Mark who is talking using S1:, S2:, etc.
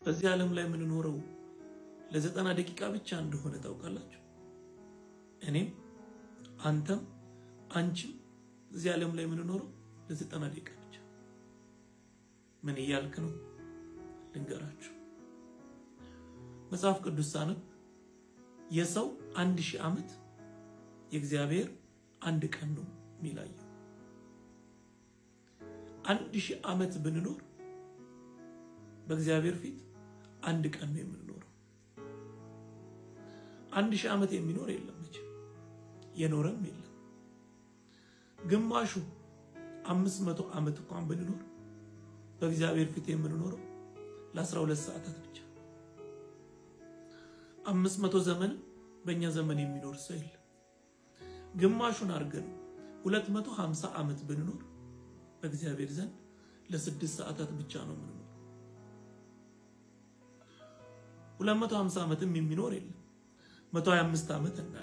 S1: በዚህ ዓለም ላይ የምንኖረው ለ90 ደቂቃ ብቻ እንደሆነ ታውቃላችሁ። እኔም አንተም አንቺም እዚህ ዓለም ላይ የምንኖረው ለ90 ደቂቃ ብቻ። ምን እያልክ ነው? ልንገራችሁ። መጽሐፍ ቅዱስ ሳነብ የሰው 1000 ዓመት የእግዚአብሔር 1 ቀን ነው የሚላየው። 1000 ዓመት ብንኖር በእግዚአብሔር ፊት 1 ቀን ነው የምንኖረው። 1000 ዓመት የሚኖር የለም እንጂ የኖረም የለም። ግማሹ 500 ዓመት እንኳን ብንኖር በእግዚአብሔር ፊት የምንኖረው ለ12 ሰዓታት ብቻ። 500 ዘመን በእኛ ዘመን የሚኖር ሰው የለም። ግማሹን አድርገን 250 ዓመት ብንኖር በእግዚአብሔር ዘንድ ለ6 ሰዓታት ብቻ ነው የምንኖረው። 250 ዓመትም የሚኖር የለም። 125 ዓመት እና